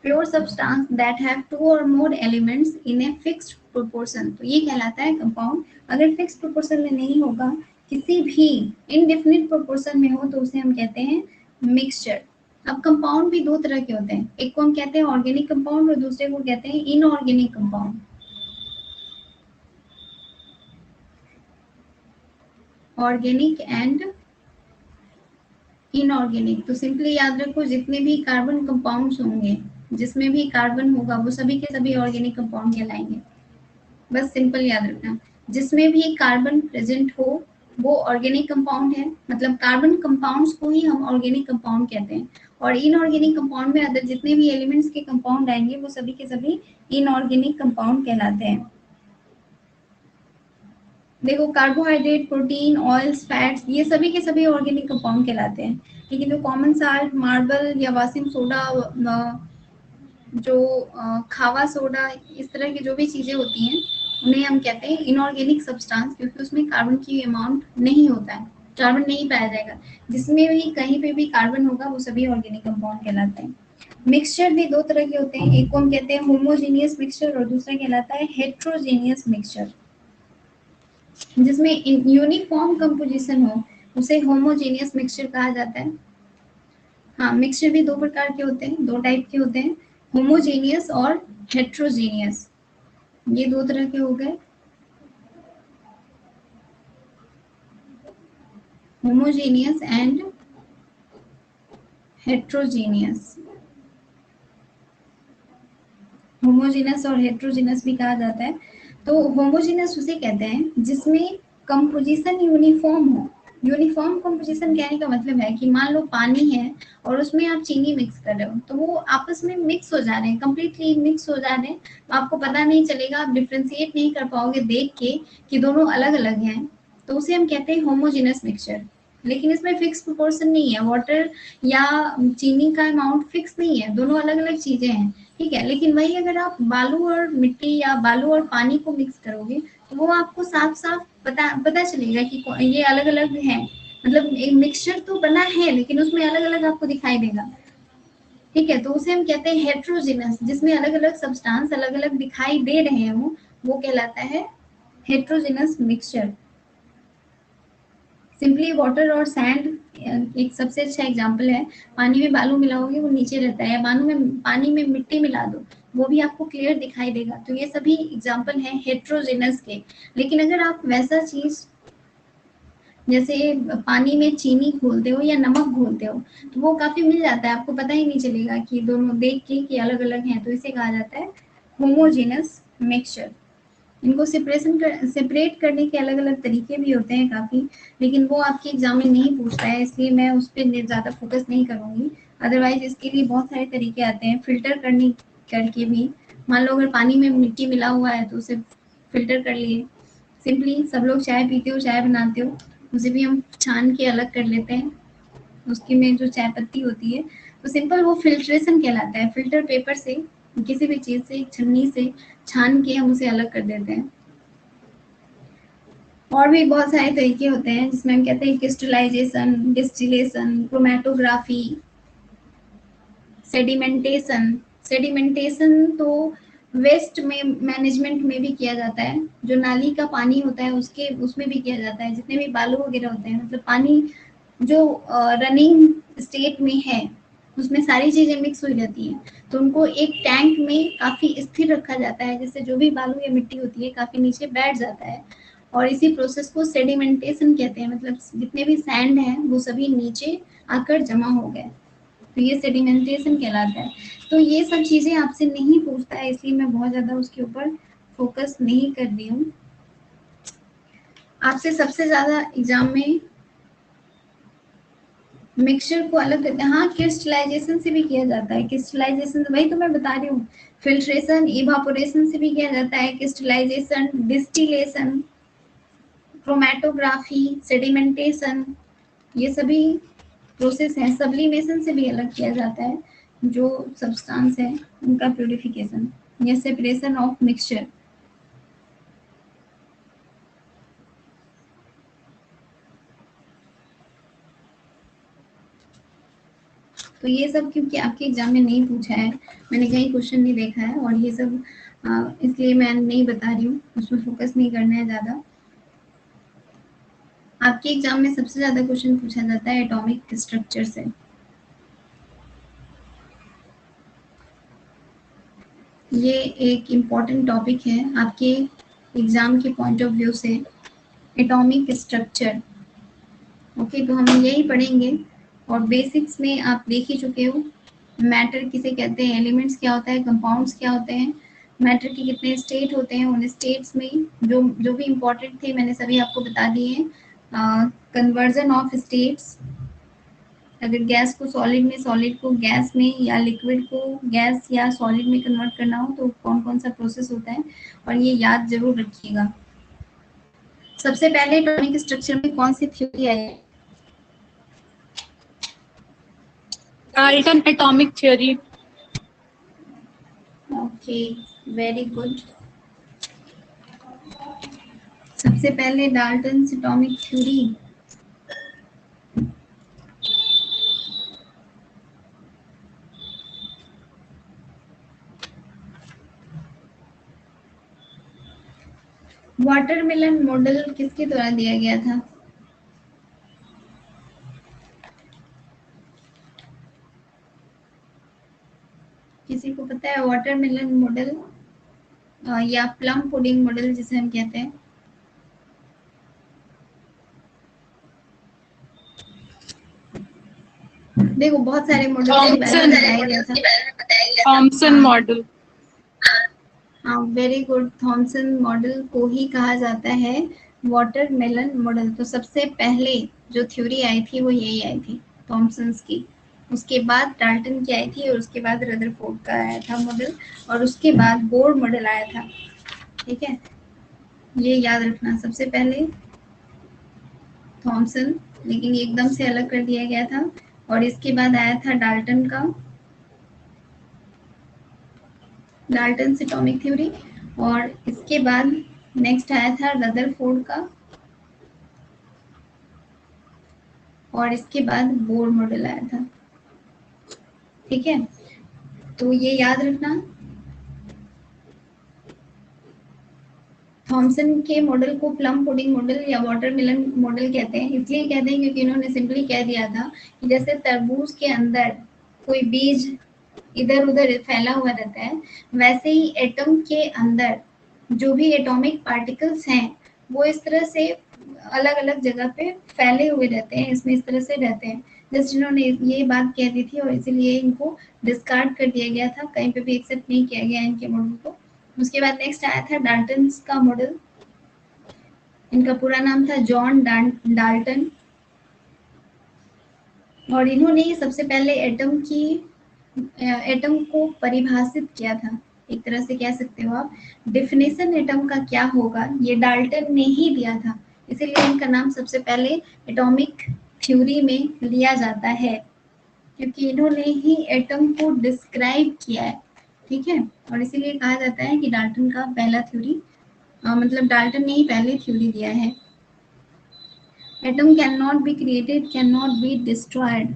Pure substance that have two or more elements in a fixed proportion, तो ये कहलाता है compound. अगर fix proportion में नहीं होगा, किसी भी इनडेफिनिट प्रोपोर्शन में हो तो उसे हम कहते हैं मिक्सचर। अब कंपाउंड भी दो तरह के होते हैं, एक को हम कहते हैं ऑर्गेनिक कंपाउंड और दूसरे को कहते हैं inorganic compound. Organic and inorganic, तो सिंपली याद रखो जितने भी कार्बन कंपाउंड्स होंगे, जिसमें भी कार्बन होगा वो सभी के सभी ऑर्गेनिक कंपाउंड कहलाएंगे। बस सिंपल याद रखना, जिसमें भी कार्बन प्रेजेंट हो वो ऑर्गेनिक कंपाउंड है, मतलब कार्बन कंपाउंड्स को ही हम ऑर्गेनिक कंपाउंड कहते हैं। और इनऑर्गेनिक कंपाउंड में अदर जितने भी एलिमेंट्स के कंपाउंड आएंगे वो सभी के सभी इनऑर्गेनिक कंपाउंड कहलाते हैं। देखो, कार्बोहाइड्रेट, प्रोटीन, ऑयल्स, फैट्स, ये सभी के सभी ऑर्गेनिक कंपाउंड कहलाते हैं। लेकिन जो कॉमन साल्ट, मार्बल या वाशिंग सोडा, जो खावा सोडा, इस तरह की जो भी चीजें होती हैं उन्हें हम कहते हैं इनऑर्गेनिक सब्सटेंस, क्योंकि उसमें कार्बन की अमाउंट नहीं होता है, कार्बन नहीं पाया जाएगा। जिसमें भी कहीं पे भी कार्बन होगा वो सभी ऑर्गेनिक कंपाउंड कहलाते हैं। मिक्सचर भी दो तरह के होते हैं, एक को हम कहते हैं होमोजेनियस मिक्सचर और दूसरा कहलाता है हेट्रोजेनियस मिक्सचर। जिसमें यूनिफॉर्म कंपोजिशन हो उसे होमोजेनियस मिक्सचर कहा जाता है। हाँ, मिक्सचर भी दो प्रकार के होते हैं, दो टाइप के होते हैं, होमोजेनियस और हेट्रोजेनियस, ये दो तरह के हो गए, होमोजेनियस एंड हेट्रोजेनियस। होमोजेनस और हेट्रोजेनस भी कहा जाता है। तो होमोजेनस उसे कहते हैं जिसमें कंपोजिशन यूनिफॉर्म हो। यूनिफॉर्म कंपोजिशन कहने का मतलब है कि मान लो पानी है और उसमें आप चीनी मिक्स कर रहे हो, तो वो आपस में मिक्स हो जा रहे हैं, कंप्लीटली मिक्स हो जा रहे हैं, तो आपको पता नहीं चलेगा, आप डिफ्रेंशिएट नहीं कर पाओगे देख के कि दोनों अलग अलग हैं, तो उसे हम कहते हैं होमोजेनस मिक्सचर। लेकिन इसमें फिक्स प्रोपोर्शन नहीं है, वाटर या चीनी का अमाउंट फिक्स नहीं है, दोनों अलग अलग चीजें हैं। ठीक है, लेकिन वही अगर आप बालू और मिट्टी या बालू और पानी को मिक्स करोगे तो वो आपको साफ साफ पता चलेगा कि ये अलग अलग है, मतलब एक मिक्सचर तो बना है लेकिन उसमें अलग अलग आपको दिखाई देगा। ठीक है, तो उसे हम कहते हैं हेट्रोजेनस, जिसमें अलग अलग सब्सटेंस अलग अलग दिखाई दे रहे हैं वो कहलाता है हेट्रोजेनस मिक्सचर। सिंपली वाटर और सैंड एक सबसे अच्छा एग्जांपल है। पानी में बालू मिलाओगे वो नीचे रहता है, या पानी में मिट्टी मिला दो वो भी आपको क्लियर दिखाई देगा। तो ये सभी एग्जांपल हैं हेट्रोजेनस के। लेकिन अगर आप वैसा चीज जैसे पानी में चीनी घोलते हो या नमक घोलते हो तो वो काफी मिल जाता है, आपको पता ही नहीं चलेगा कि दोनों देख के कि अलग अलग हैं, तो इसे कहा जाता है होमोजेनस मिक्सचर। इनको सेपरेट करने के अलग अलग तरीके भी होते हैं काफी, लेकिन वो आपके एग्जाम में नहीं पूछता है, इसलिए मैं उस पर ज्यादा फोकस नहीं करूंगी। अदरवाइज इसके लिए बहुत सारे तरीके आते हैं फिल्टर करने करके भी। मान लो अगर पानी में मिट्टी मिला हुआ है तो उसे फिल्टर कर लिए। सिंपली सब लोग चाय पीते हो, चाय बनाते हो, उसे भी हम छान के अलग कर लेते हैं, उसकी में जो चाय पत्ती होती है, तो सिंपल वो फिल्ट्रेशन कहलाता है। फिल्टर पेपर से, किसी भी चीज से, छन्नी से छान के हम उसे अलग कर देते हैं। और भी बहुत सारे तरीके होते हैं जिसमें हम कहते हैं crystallisation, distillation, chromatography, sedimentation. Sedimentation तो वेस्ट में मैनेजमेंट में भी किया जाता है, जो नाली का पानी होता है उसमें भी किया जाता है, जितने भी बालू वगैरह होते हैं, मतलब पानी जो रनिंग स्टेट में है उसमें सारी चीजें मिक्स हुई रहती हैं, तो उनको एक टैंक में काफी स्थिर रखा जाता है, जिससे जो भी बालू या मिट्टी होती है काफी नीचे बैठ जाता है। और इसी प्रोसेस को सेडिमेंटेशन कहते हैं, मतलब जितने भी सैंड हैं वो सभी नीचे आकर जमा हो गए, तो ये सेडिमेंटेशन कहलाता है। तो ये सब चीजें आपसे नहीं पूछता है, इसलिए मैं बहुत ज्यादा उसके ऊपर फोकस नहीं कर रही हूँ। आपसे सबसे ज्यादा एग्जाम में मिक्सचर को अलग करते हैं, हाँ क्रिस्टलाइजेशन से भी किया जाता है, क्रिस्टलाइजेशन वही तो मैं बता रही हूँ, फिल्ट्रेशन इवापोरेशन से भी किया जाता है, क्रिस्टलाइजेशन, डिस्टिलेशन, क्रोमेटोग्राफी, सेडिमेंटेशन, ये सभी प्रोसेस है। सब्लिमेशन से भी अलग किया जाता है, जो सब्सटेंस है उनका प्यूरिफिकेशन या सेपरेशन ऑफ मिक्सचर। तो ये सब क्योंकि आपके एग्जाम में नहीं पूछा है, मैंने कहीं क्वेश्चन नहीं देखा है, और ये सब इसलिए मैं नहीं बता रही हूँ, उसमें फोकस नहीं करना है ज्यादा। आपके एग्जाम में सबसे ज्यादा क्वेश्चन पूछा जाता है एटॉमिक स्ट्रक्चर से। ये एक इम्पॉर्टेंट टॉपिक है आपके एग्जाम के पॉइंट ऑफ व्यू से, एटॉमिक स्ट्रक्चर। ओके, तो हम यही पढ़ेंगे, और बेसिक्स में आप देख ही चुके हो, मैटर किसे कहते हैं, एलिमेंट्स क्या होता है, कंपाउंड्स क्या होते हैं, मैटर के कितने स्टेट होते हैं, उन स्टेट्स में जो जो भी इम्पोर्टेंट थे मैंने सभी आपको बता दिए हैं। कन्वर्जन ऑफ स्टेट्स, अगर गैस को सॉलिड में, सॉलिड को गैस में, या लिक्विड को गैस या सॉलिड में कन्वर्ट करना हो तो कौन कौन सा प्रोसेस होता है, और ये याद जरूर रखिएगा। सबसे पहले एटॉमिक स्ट्रक्चर में कौन सी थ्योरी आई है?
Dalton atomic theory.
Okay, very good. सबसे पहले Dalton atomic theory. Watermelon model किसके द्वारा दिया गया था? किसी को पता है वाटरमेलन मॉडल, या प्लम पुडिंग मॉडल जिसे हम कहते हैं? देखो बहुत सारे मॉडल के बारे में बताया गया था।
Thomson model.
हाँ, वेरी गुड, थॉमसन मॉडल को ही कहा जाता है वाटरमेलन मॉडल। तो सबसे पहले जो थ्योरी आई थी वो यही आई थी, थॉमसन्स की। उसके बाद डाल्टन की आई थी, और उसके बाद रदरफोर्ड का आया था मॉडल, और उसके बाद बोर मॉडल आया था। ठीक है, ये याद रखना, सबसे पहले थॉमसन, लेकिन एकदम से अलग कर दिया गया था, और इसके बाद आया था डाल्टन का, डाल्टन एटॉमिक थ्योरी, और इसके बाद नेक्स्ट आया था रदरफोर्ड का, और इसके बाद बोर मॉडल आया था। ठीक है, तो ये याद रखना, थॉमसन के मॉडल को प्लम पुडिंग मॉडल या वाटरमेलन मॉडल कहते हैं। इसलिए कहते हैं क्योंकि इन्होंने सिंपली कह दिया था कि जैसे तरबूज के अंदर कोई बीज इधर उधर फैला हुआ रहता है, वैसे ही एटम के अंदर जो भी एटॉमिक पार्टिकल्स हैं वो इस तरह से अलग अलग जगह पे फैले हुए रहते हैं, इसमें इस तरह से रहते हैं। जस्ट इन्होंने ये बात कह दी थी, और इसीलिए इनको डिस्कार्ड कर दिया गया था, कहीं पे भी एक्सेप्ट नहीं किया गया इनके मॉडल को। उसके बाद नेक्स्ट आया था डाल्टन का मॉडल। इनका पूरा नाम था जॉन डाल्टन, और इन्होंने सबसे पहले एटम को परिभाषित किया था, एक तरह से कह सकते हो आप। डेफिनेशन एटम का क्या होगा ये डाल्टन ने ही दिया था, इसीलिए इनका नाम सबसे पहले एटॉमिक थ्योरी में लिया जाता है, क्योंकि इन्होंने ही एटम को डिस्क्राइब किया है। ठीक है, और इसीलिए कहा जाता है कि डाल्टन का पहला थ्योरी, मतलब डाल्टन ने ही पहले थ्योरी दिया है। Atom can not be created, can not be destroyed.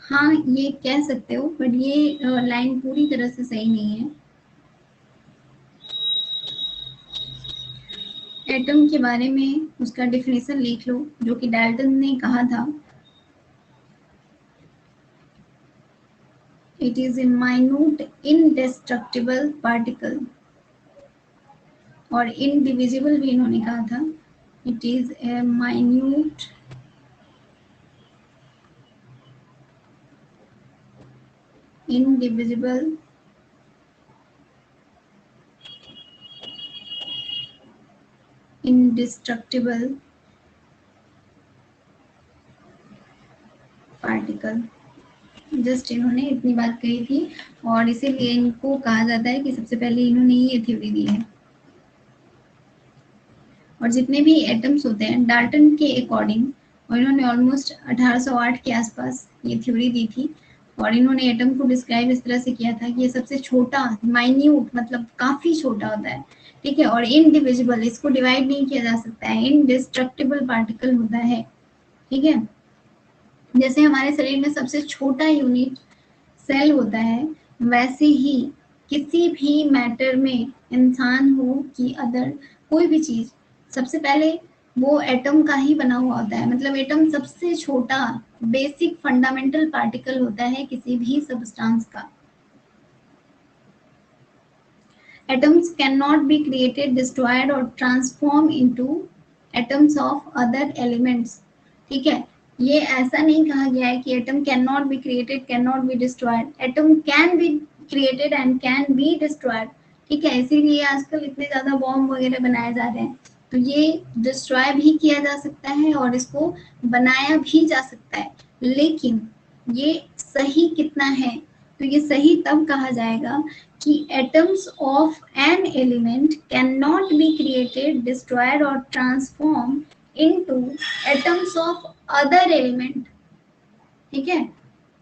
हाँ, ये कह सकते हो, बट ये लाइन पूरी तरह से सही नहीं है। एटम के बारे में उसका डेफिनेशन लिख लो, जो कि डाल्टन ने कहा था, it is a minute indestructible particle. और इनडिविजिबल भी इन्होंने कहा था, it is a minute indivisible indestructible particle। Just इन्होंने इतनी बात कही थी और इसीलिए इनको कहा जाता है कि सबसे पहले इन्होंने ये थ्योरी दी है। और जितने भी एटम्स होते हैं डाल्टन के अकॉर्डिंग, और इन्होंने ऑलमोस्ट 1808 के आसपास ये थ्योरी दी थी, और इन्होंने एटम को डिस्क्राइब इस तरह से किया था कि ये सबसे छोटा माइन्यूट मतलब काफी छोटा होता है, ठीक है, और इनडिविजिबल, इसको डिवाइड नहीं किया जा सकता है, इनडिस्ट्रक्टिबल पार्टिकल होता है, ठीक है। जैसे हमारे शरीर में सबसे छोटा यूनिट सेल होता है, वैसे ही किसी भी मैटर में, इंसान हो कि अदर कोई भी चीज, सबसे पहले वो एटम का ही बना हुआ होता है। मतलब एटम सबसे छोटा बेसिक फंडामेंटल पार्टिकल होता है किसी भी सब्सटेंस का। Atoms cannot be created, destroyed or transformed into atoms of other elements, ठीक है। ये ऐसा नहीं कहा गया है कि atom can not be created, can not be destroyed, atom can be created and can be destroyed, ठीक है। इसीलिए आजकल इतने ज्यादा बॉम्ब वगैरह बनाए जा रहे हैं। तो ये डिस्ट्रॉय भी किया जा सकता है और इसको बनाया भी जा सकता है, लेकिन ये सही कितना है, तो ये सही तब कहा जाएगा कि atoms of an element cannot be created, destroyed or transformed into atoms of other element, ठीक है।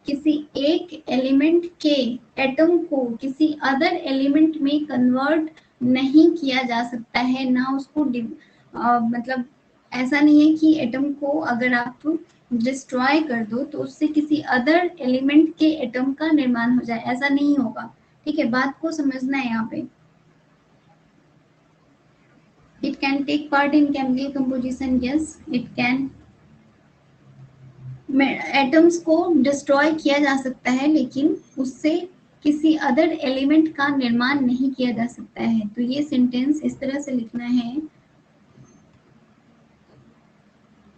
किसी एक एलिमेंट के एटम को किसी अदर एलिमेंट में कन्वर्ट नहीं किया जा सकता है, ना उसको मतलब ऐसा नहीं है कि एटम को अगर आप डिस्ट्रॉय कर दो तो उससे किसी अदर एलिमेंट के एटम का निर्माण हो जाए, ऐसा नहीं होगा, ठीक है। बात को समझना है यहाँ पे। It can take part in chemical composition, yes it can. Atoms को डिस्ट्रॉय किया जा सकता है लेकिन उससे किसी अदर एलिमेंट का निर्माण नहीं किया जा सकता है। तो ये सेंटेंस इस तरह से लिखना है,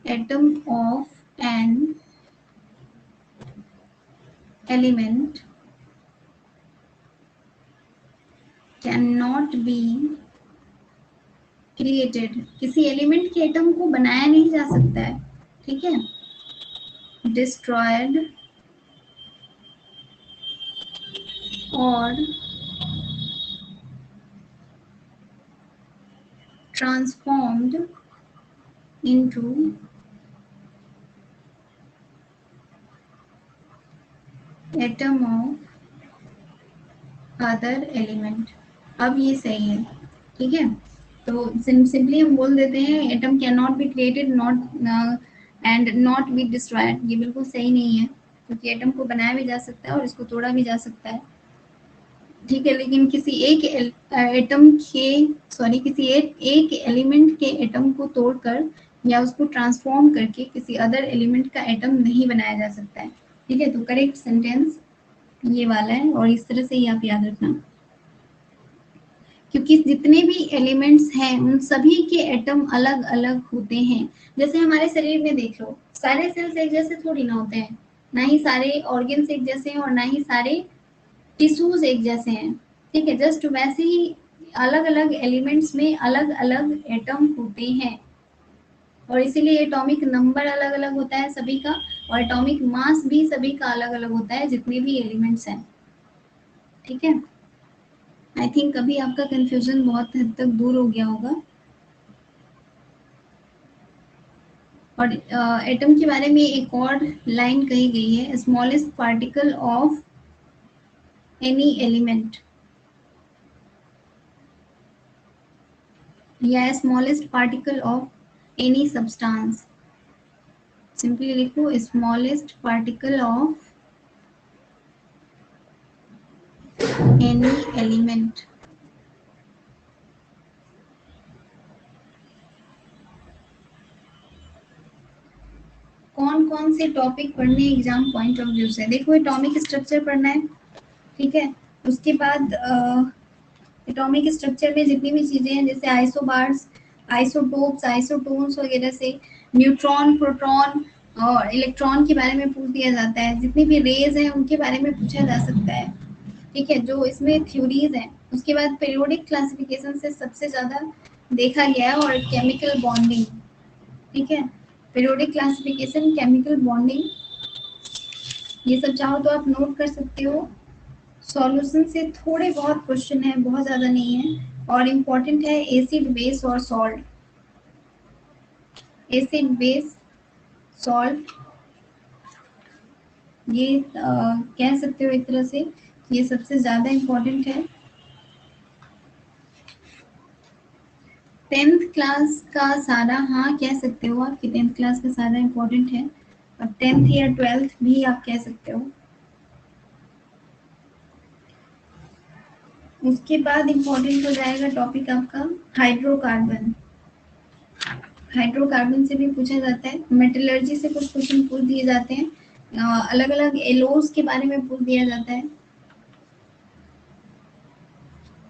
atom of an element can not be created, किसी एलिमेंट के एटम को बनाया नहीं जा सकता है, ठीक है, destroyed or transformed into atom of other element। अब ये सही है, ठीक है। तो सिंपली हम बोल देते हैं atom can not be created not and not be destroyed, ये बिल्कुल सही नहीं है, क्योंकि एटम को बनाया भी जा सकता है और इसको तोड़ा भी जा सकता है, ठीक है। लेकिन किसी एक एटम के किसी एक एलिमेंट के एटम को तोड़कर या उसको ट्रांसफॉर्म करके किसी अदर एलिमेंट का एटम नहीं बनाया जा सकता है, ठीक है। तो करेक्ट सेंटेंस ये वाला है और इस तरह से ही आप याद रखना, क्योंकि जितने भी एलिमेंट्स हैं उन सभी के एटम अलग अलग होते हैं। जैसे हमारे शरीर में देख लो, सारे सेल्स एक जैसे थोड़ी ना होते हैं, ना ही सारे ऑर्गन्स एक जैसे हैं और ना ही सारे टिश्यूज एक जैसे हैं, ठीक है। जस्ट वैसे ही अलग अलग एलिमेंट्स में अलग अलग एटम होते हैं और इसीलिए एटॉमिक नंबर अलग अलग होता है सभी का, और एटॉमिक मास भी सभी का अलग अलग होता है जितने भी एलिमेंट्स हैं, ठीक है। आई थिंक अभी आपका कंफ्यूजन बहुत हद तक दूर हो गया होगा। और एटम के बारे में एक और लाइन कही गई है, smallest particle of any element, या smallest particle of any substance. Simply लिखो smallest particle of any element. कौन कौन से टॉपिक पढ़ने एग्जाम पॉइंट ऑफ व्यू से, देखो एटॉमिक स्ट्रक्चर पढ़ना है, ठीक है। उसके बाद एटॉमिक स्ट्रक्चर में जितनी भी चीजें हैं जैसे आइसोबार्स, आइसोटोप्स, आइसोटोन्स वगैरह से न्यूट्रॉन, प्रोटॉन और इलेक्ट्रॉन के बारे में पूछ दिया जाता है। जितनी भी रेज हैं उनके बारे में पूछा जा सकता है, ठीक है, जो इसमें थ्योरीज हैं। उसके बाद पीरियोडिक क्लासिफिकेशन से सबसे ज्यादा देखा गया है, और केमिकल बॉन्डिंग, ठीक है, पीरियोडिक क्लासिफिकेशन, केमिकल बॉन्डिंग, ये सब चाहो तो आप नोट कर सकते हो। सॉल्यूशन से थोड़े बहुत क्वेश्चन है, बहुत ज्यादा नहीं है, और इम्पोर्टेंट है एसिड, बेस और सॉल्ट। एसिड, बेस, सॉल्ट, ये कह सकते हो एक तरह से ये सबसे ज्यादा इम्पोर्टेंट है। 10th क्लास का सारा, हाँ कह सकते हो आप कि 10th क्लास का सारा इम्पोर्टेंट है, और 10th या 12th भी आप कह सकते हो। उसके बाद इम्पोर्टेंट हो जाएगा टॉपिक आपका हाइड्रोकार्बन। हाइड्रोकार्बन से भी पूछा जाता है। मेटलर्जी से कुछ क्वेश्चन पूछ दिए जाते हैं। अलग अलग एलोज के बारे में पूछ दिया जाता है,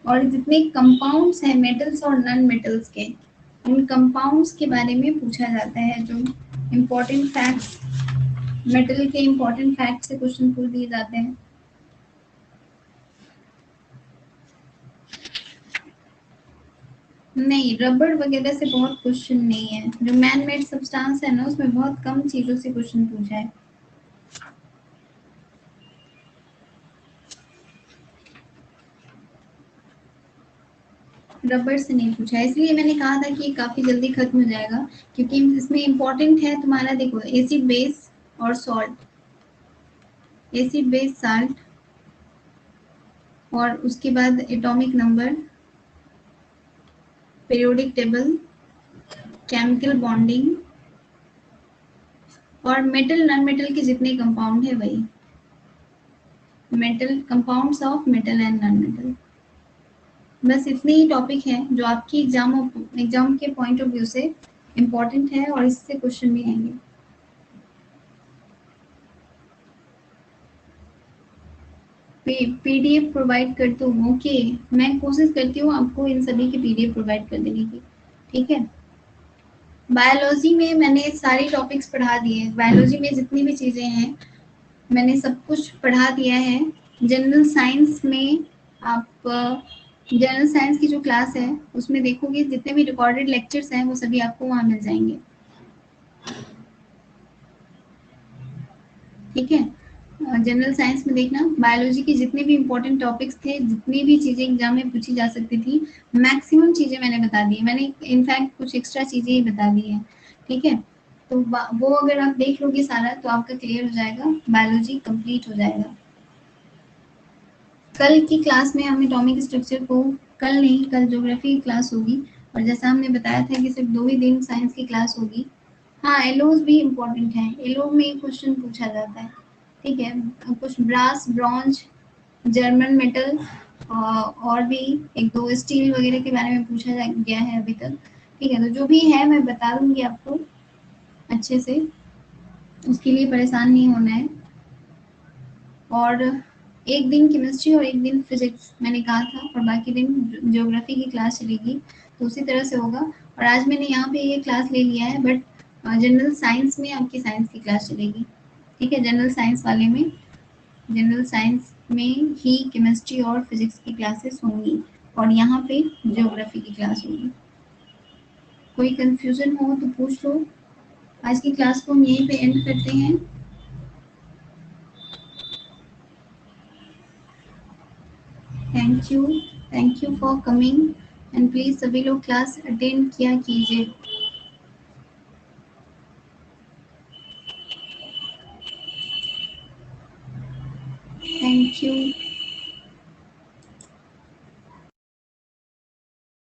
और जितने कंपाउंड्स हैं मेटल्स और नॉन मेटल्स के, उन कंपाउंड्स के बारे में पूछा जाता है। जो इम्पोर्टेंट फैक्ट्स, मेटल के इम्पोर्टेंट फैक्ट से क्वेश्चन पूछ दिए जाते हैं। नहीं, रबड़ वगैरह से बहुत क्वेश्चन नहीं है। जो मैन मेड सब्सटेंस है ना, उसमें बहुत कम चीजों से क्वेश्चन पूछा है। रबड़ से नहीं पूछा है, इसलिए मैंने कहा था कि काफी जल्दी खत्म हो जाएगा, क्योंकि इसमें इम्पोर्टेंट है तुम्हारा, देखो, एसिड, बेस और सॉल्ट। एसिड, बेस, साल्ट, और उसके बाद atomic number, periodic table, chemical bonding, और मेटल नॉन मेटल के जितने कंपाउंड है वही metal, compounds of metal and non metal. बस इतने ही टॉपिक हैं जो आपकी एग्जाम के पॉइंट ऑफ व्यू से इम्पोर्टेंट है, और इससे क्वेश्चन भी आएंगे। पीडीएफ प्रोवाइड करती हूँ, ओके, मैं कोशिश करती हूँ आपको इन सभी की पीडीएफ प्रोवाइड कर देने की, ठीक है। बायोलॉजी में मैंने सारे टॉपिक्स पढ़ा दिए। बायोलॉजी में जितनी भी चीजें हैं मैंने सब कुछ पढ़ा दिया है। जनरल साइंस में आप जनरल साइंस की जो क्लास है उसमें देखोगे जितने भी रिकॉर्डेड लेक्चर्स हैं वो सभी आपको वहाँ मिल जाएंगे, ठीक है। जनरल साइंस में देखना, बायोलॉजी के जितने भी इम्पोर्टेंट टॉपिक्स थे, जितनी भी चीज़ें एग्जाम में पूछी जा सकती थी, मैक्सिमम चीज़ें मैंने बता दी। मैंने इनफैक्ट कुछ एक्स्ट्रा चीज़ें ही बता दी हैं, ठीक है। तो वो अगर आप देख लोगे सारा तो आपका क्लियर हो जाएगा, बायोलॉजी कंप्लीट हो जाएगा। कल की क्लास में हम एटॉमिक स्ट्रक्चर को, कल नहीं, कल ज्योग्राफी की क्लास होगी, और जैसा हमने बताया था कि सिर्फ 2 ही दिन साइंस की क्लास होगी। हाँ, एलोज भी इम्पोर्टेंट है, एलो में क्वेश्चन पूछा जाता है, ठीक है। कुछ ब्रास, ब्रॉन्ज, जर्मन मेटल, और भी एक दो स्टील वगैरह के बारे में पूछा गया है अभी तक, ठीक है। तो जो भी है मैं बता दूंगी आपको अच्छे से, उसके लिए परेशान नहीं होना है। और एक दिन केमिस्ट्री और एक दिन फिजिक्स मैंने कहा था, और बाकी दिन ज्योग्राफी की क्लास चलेगी, तो उसी तरह से होगा। और आज मैंने यहाँ पे ये क्लास ले लिया है, बट जनरल साइंस में आपकी साइंस की क्लास चलेगी, ठीक है। जनरल साइंस वाले में, जनरल साइंस में ही केमिस्ट्री और फिजिक्स की क्लासेस होंगी, और यहाँ पे ज्योग्राफी की क्लास होगी। कोई कंफ्यूजन हो तो पूछ लो। आज की क्लास को हम यहीं पे एंड करते हैं। Thank you for coming, and please सभी लोग क्लास अटेंड किया कीजिए। Thank you.